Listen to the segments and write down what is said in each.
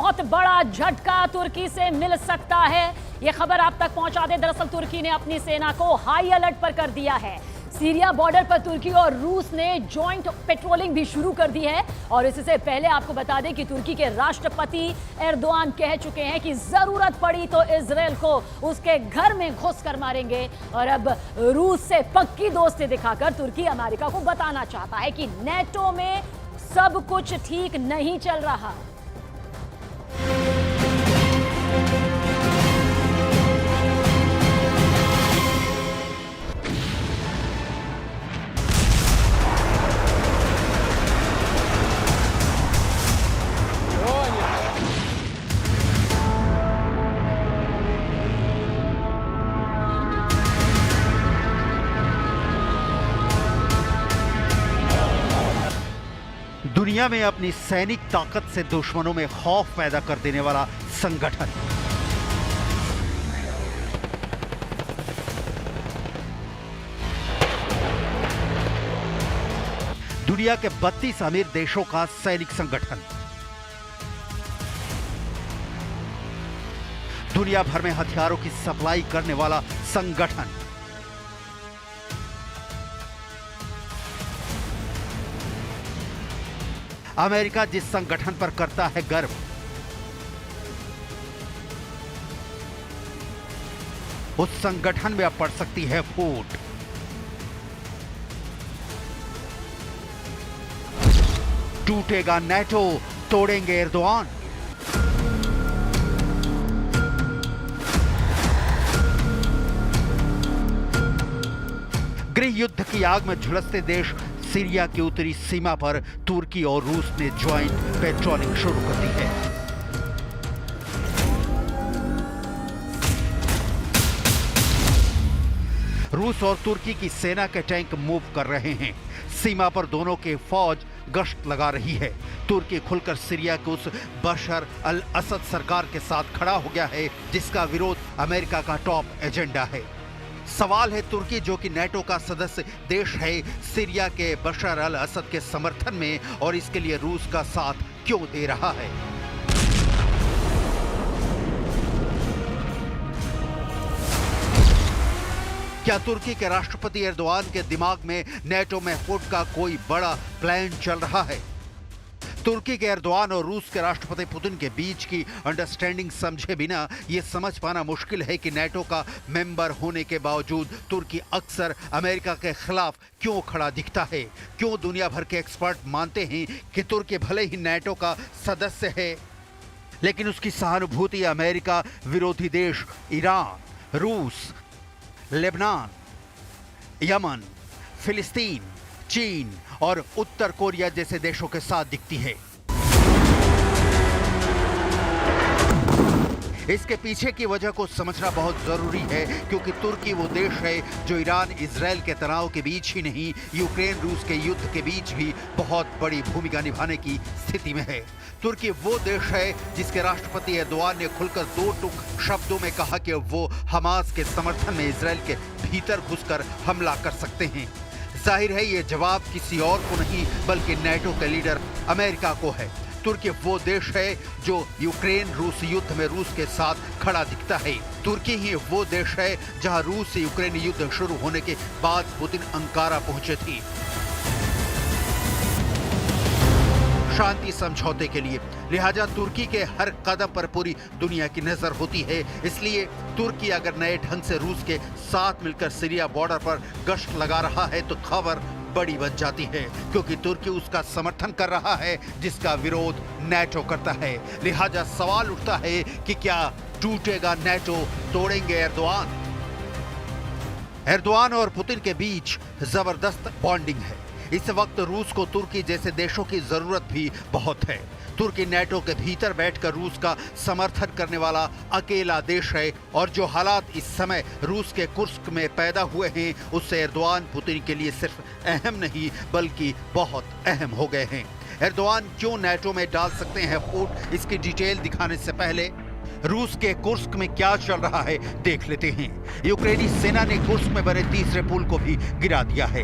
बहुत बड़ा झटका तुर्की से मिल सकता है। यह खबर आप तक पहुंचा दे, दरअसल तुर्की ने अपनी सेना को हाई अलर्ट पर कर दिया है। सीरिया बॉर्डर पर तुर्की और रूस ने जॉइंट पेट्रोलिंग भी शुरू कर दी है। और इससे पहले आपको बता दें कि तुर्की के राष्ट्रपति एर्दोआन कह चुके हैं कि जरूरत पड़ी तो इजराइल को उसके घर में घुस कर मारेंगे। और अब रूस से पक्की दोस्ती दिखाकर तुर्की अमेरिका को बताना चाहता है कि नेटो में सब कुछ ठीक नहीं चल रहा। दुनिया में अपनी सैनिक ताकत से दुश्मनों में खौफ पैदा कर देने वाला संगठन। दुनिया के 32 अमीर देशों का सैनिक संगठन। दुनिया भर में हथियारों की सप्लाई करने वाला संगठन। अमेरिका जिस संगठन पर करता है गर्व, उस संगठन में अब पड़ सकती है फूट। टूटेगा नेटो, तोड़ेंगे एर्दोआन। गृह युद्ध की आग में झुलसते देश सीरिया की उत्तरी सीमा पर तुर्की और रूस ने ज्वाइंट पेट्रोलिंग शुरू कर दी है। रूस और तुर्की की सेना के टैंक मूव कर रहे हैं। सीमा पर दोनों के फौज गश्त लगा रही है। तुर्की खुलकर सीरिया के उस बशर अल असद सरकार के साथ खड़ा हो गया है जिसका विरोध अमेरिका का टॉप एजेंडा है। सवाल है, तुर्की जो कि नेटो का सदस्य देश है, सीरिया के बशर अल असद के समर्थन में और इसके लिए रूस का साथ क्यों दे रहा है? क्या तुर्की के राष्ट्रपति एर्दोआन के दिमाग में नेटो में फुट का कोई बड़ा प्लान चल रहा है? तुर्की के एर्दोआन और रूस के राष्ट्रपति पुतिन के बीच की अंडरस्टैंडिंग समझे बिना यह समझ पाना मुश्किल है कि नेटो का मेंबर होने के बावजूद तुर्की अक्सर अमेरिका के खिलाफ क्यों खड़ा दिखता है। क्यों दुनिया भर के एक्सपर्ट मानते हैं कि तुर्की भले ही नेटो का सदस्य है, लेकिन उसकी सहानुभूति अमेरिका विरोधी देश ईरान, रूस, लेबनान, यमन, फिलिस्तीन, चीन और उत्तर कोरिया जैसे देशों के साथ दिखती है। इसके पीछे की वजह को समझना बहुत जरूरी है, क्योंकि तुर्की वो देश है जो ईरान इजराइल के तनाव के बीच ही नहीं, यूक्रेन रूस के युद्ध के बीच भी बहुत बड़ी भूमिका निभाने की स्थिति में है। तुर्की वो देश है जिसके राष्ट्रपति एर्दोआन ने खुलकर दो टूक शब्दों में कहा कि वो हमास के समर्थन में इजराइल के भीतर घुसकर हमला कर सकते हैं। जाहिर है ये जवाब किसी और को नहीं बल्कि नेटो के लीडर अमेरिका को है। तुर्की वो देश है जो यूक्रेन रूस युद्ध में रूस के साथ खड़ा दिखता है। तुर्की ही वो देश है जहां रूस से यूक्रेन युद्ध शुरू होने के बाद पुतिन अंकारा पहुंचे थे शांति समझौते के लिए। लिहाजा तुर्की के हर कदम पर पूरी दुनिया की नजर होती है। इसलिए तुर्की अगर नए ढंग से रूस के साथ मिलकर सीरिया बॉर्डर पर गश्त लगा रहा है तो खबर बड़ी बन जाती है, क्योंकि तुर्की उसका समर्थन कर रहा है जिसका विरोध नेटो करता है। लिहाजा सवाल उठता है कि क्या टूटेगा नेटो, तोड़ेंगे एर्दोआन? एर्दोआन और पुतिन के बीच जबरदस्त बॉन्डिंग है। इस वक्त रूस को तुर्की जैसे देशों की जरूरत भी बहुत है। तुर्की नेटो के भीतर बैठकर रूस का समर्थन करने वाला अकेला देश है और जो हालात इस समय रूस के कुर्स्क में पैदा हुए हैं उससे एर्दोआन पुतिन के लिए सिर्फ अहम नहीं बल्कि बहुत अहम हो गए हैं। एर्दोआन क्यों नेटो में डाल सकते हैं फूट, इसकी डिटेल दिखाने से पहले रूस के कुर्स्क में क्या चल रहा है देख लेते हैं। यूक्रेनी सेना ने कुर्स्क में बने तीसरे पुल को भी गिरा दिया है।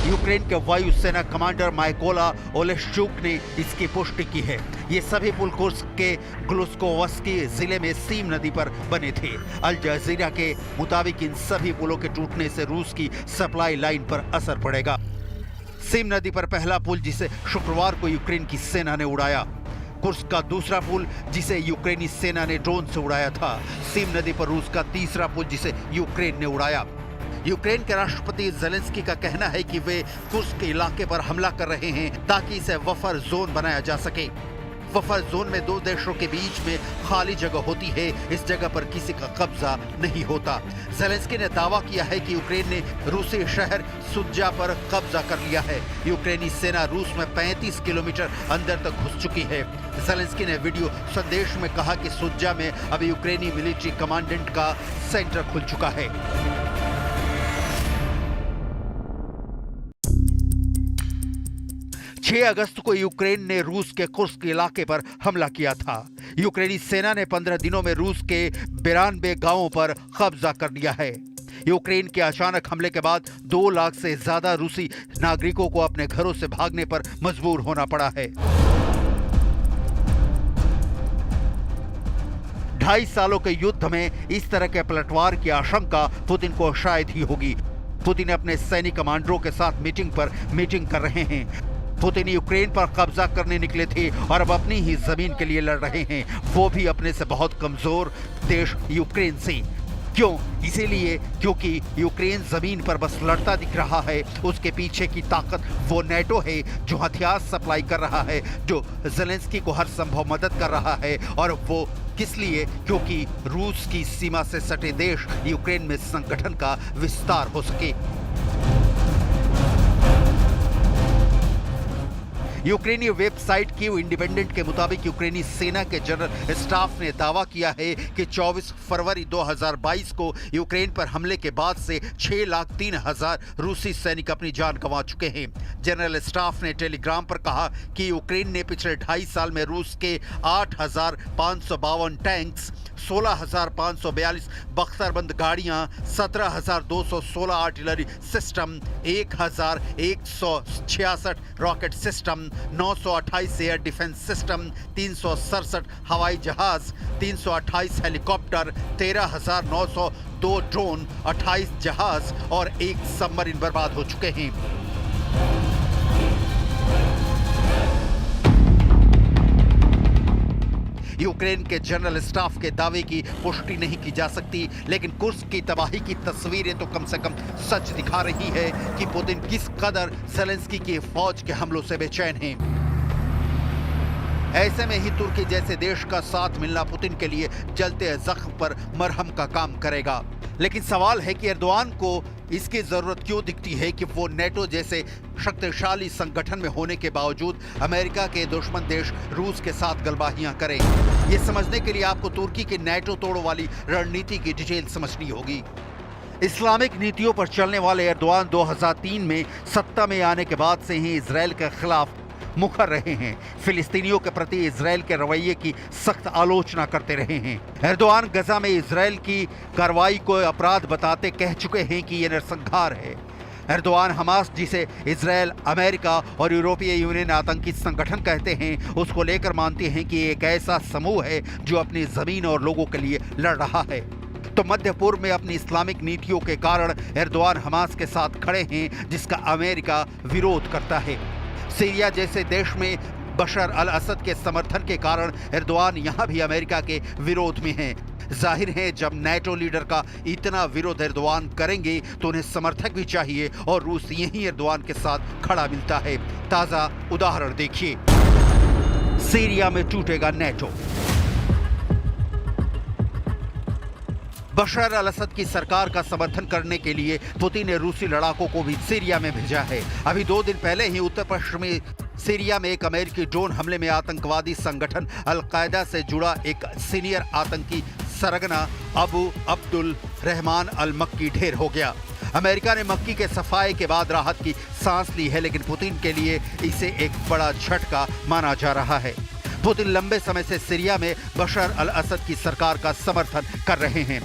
यूक्रेन के वायुसेना कमांडर माइकोला ओलेश्चुक ने इसकी पुष्टि की है। ये सभी पुल कुर्स्क के ग्लुस्कोवस्की जिले में सीम नदी पर बने थे। अल जजीरा के मुताबिक इन सभी पुलों के टूटने से रूस की सप्लाई लाइन पर असर पड़ेगा। सीम नदी पर पहला पुल जिसे शुक्रवार को यूक्रेन की सेना ने उड़ाया, कुर्स्क का दूसरा पुल जिसे यूक्रेनी सेना ने ड्रोन से उड़ाया था, सीम नदी पर रूस का तीसरा पुल जिसे यूक्रेन ने उड़ाया। यूक्रेन के राष्ट्रपति जेलेंस्की का कहना है कि वे कुर्स्क के इलाके पर हमला कर रहे हैं ताकि इसे बफर जोन बनाया जा सके। बफर जोन में दो देशों के बीच में खाली जगह होती है, इस जगह पर किसी का कब्जा नहीं होता। जेलेंस्की ने दावा किया है कि यूक्रेन ने रूसी शहर सुज्जा पर कब्जा कर लिया है। यूक्रेनी सेना रूस में 35 किलोमीटर अंदर तक घुस चुकी है। जेलेंस्की ने वीडियो संदेश में कहा कि सुज्जा में अब यूक्रेनी मिलिट्री कमांडेंट का सेंटर खुल चुका है। 6 अगस्त को यूक्रेन ने रूस के कुर्स्क इलाके पर हमला किया था। यूक्रेनी सेना ने 15 दिनों में रूस के 92 गांवों पर कब्जा कर लिया है। यूक्रेन के अचानक हमले के बाद 2 लाख से ज्यादा रूसी नागरिकों को अपने घरों से भागने पर मजबूर होना पड़ा है। 2.5 सालों के युद्ध में इस तरह के पलटवार की आशंका पुतिन को शायद ही होगी। पुतिन अपने सैनिक कमांडरों के साथ मीटिंग कर रहे हैं। पुतिन यूक्रेन पर कब्जा करने निकले थे और अब अपनी ही जमीन के लिए लड़ रहे हैं, वो भी अपने से बहुत कमजोर देश यूक्रेन से। क्यों? इसीलिए क्योंकि यूक्रेन जमीन पर बस लड़ता दिख रहा है। उसके पीछे की ताकत वो नेटो है जो हथियार सप्लाई कर रहा है, जो जेलेंस्की को हर संभव मदद कर रहा है। और वो किस लिए? क्योंकि रूस की सीमा से सटे देश यूक्रेन में संगठन का विस्तार हो सके। यूक्रेनी वेबसाइट कीव इंडिपेंडेंट के मुताबिक यूक्रेनी सेना के जनरल स्टाफ ने दावा किया है कि 24 फरवरी 2022 को यूक्रेन पर हमले के बाद से 6,03,000 रूसी सैनिक अपनी जान गंवा चुके हैं। जनरल स्टाफ ने टेलीग्राम पर कहा कि यूक्रेन ने पिछले 2.5 साल में रूस के 8,552 टैंक्स, 16,542 बख्तरबंद गाड़ियां, 17,216 artillery system, 1,166 rocket system, 928 air defence system, 367 हवाई जहाज, 328 हेलीकॉप्टर, 13,902 ड्रोन, 28 जहाज और 1 सबमरीन बर्बाद हो चुके हैं। यूक्रेन के जनरल स्टाफ के दावे की पुष्टि नहीं की जा सकती, लेकिन कुर्स्क की तबाही की तस्वीरें तो कम से कम सच दिखा रही है कि पुतिन किस कदर जेलेंस्की की फौज के हमलों से बेचैन हैं। ऐसे में ही तुर्की जैसे देश का साथ मिलना पुतिन के लिए जलते जख्म पर मरहम का काम करेगा। लेकिन सवाल है कि एर्दोआन को इसकी जरूरत क्यों दिखती है कि वो नेटो जैसे शक्तिशाली संगठन में होने के बावजूद अमेरिका के दुश्मन देश रूस के साथ गलबाहियां करे। ये समझने के लिए आपको तुर्की की नेटो तोड़ो वाली रणनीति की डिटेल समझनी होगी। इस्लामिक नीतियों पर चलने वाले एर्दोआन 2003 में सत्ता में आने के बाद से ही इजरायल के खिलाफ मुखर रहे हैं। फिलिस्तीनियों के प्रति इजरायल के रवैये की सख्त आलोचना करते रहे हैं। एर्दोआन गजा में इजरायल की कार्रवाई को अपराध बताते कह चुके हैं कि यह नरसंहार है। एर्दोआन हमास, जिसे इजरायल, अमेरिका और यूरोपीय यूनियन आतंकी संगठन कहते हैं, उसको लेकर मानते हैं कि एक ऐसा समूह है जो अपनी जमीन और लोगों के लिए लड़ रहा है। तो मध्य पूर्व में अपनी इस्लामिक नीतियों के कारण एर्दोआन हमास के साथ खड़े हैं, जिसका अमेरिका विरोध करता है। सीरिया जैसे देश में बशर अल असद के समर्थन के कारण एर्दोआन यहां भी अमेरिका के विरोध में हैं। जाहिर है जब नेटो लीडर का इतना विरोध एर्दोआन करेंगे तो उन्हें समर्थक भी चाहिए, और रूस यही एर्दोआन के साथ खड़ा मिलता है। ताजा उदाहरण देखिए, सीरिया में टूटेगा नेटो। बशर अल असद की सरकार का समर्थन करने के लिए पुतिन ने रूसी लड़ाकों को भी सीरिया में भेजा है। अभी 2 दिन पहले ही उत्तर पश्चिमी सीरिया में एक अमेरिकी ड्रोन हमले में आतंकवादी संगठन अल-कायदा से जुड़ा एक सीनियर आतंकी सरगना अबू अब्दुल रहमान अल मक्की ढेर हो गया। अमेरिका ने मक्की के सफाए के बाद राहत की सांस ली है, लेकिन पुतिन के लिए इसे एक बड़ा झटका माना जा रहा है। पुतिन लंबे समय से सीरिया में बशर अल असद की सरकार का समर्थन कर रहे हैं।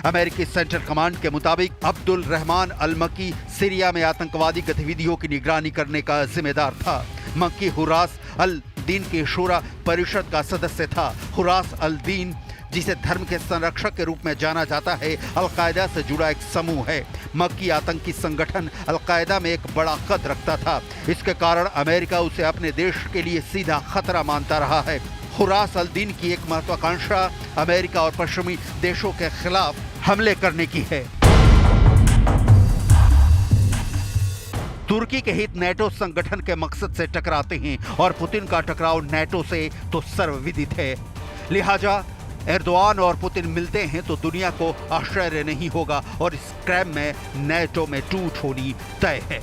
अमेरिकी सेंट्रल कमांड के मुताबिक अब्दुल रहमान अल मक्की सीरिया में आतंकवादी गतिविधियों की निगरानी करने का जिम्मेदार था। मक्की हुरास अल दीन की शूरा परिषद का सदस्य था। हुरास अल दीन, जिसे धर्म के संरक्षक के रूप में जाना जाता है, अलकायदा से जुड़ा एक समूह है। मक्की आतंकी संगठन अलकायदा में एक बड़ा कद रखता था। इसके कारण अमेरिका उसे अपने देश के लिए सीधा खतरा मानता रहा है। हुरास अल दीन की एक महत्वाकांक्षा अमेरिका और पश्चिमी देशों के खिलाफ हमले करने की है। तुर्की के हित नेटो संगठन के मकसद से टकराते हैं और पुतिन का टकराव नेटो से तो सर्वविदित है। लिहाजा एर्दोआन और पुतिन मिलते हैं तो दुनिया को आश्चर्य नहीं होगा और इस क्रम में नेटो में टूट होनी तय है।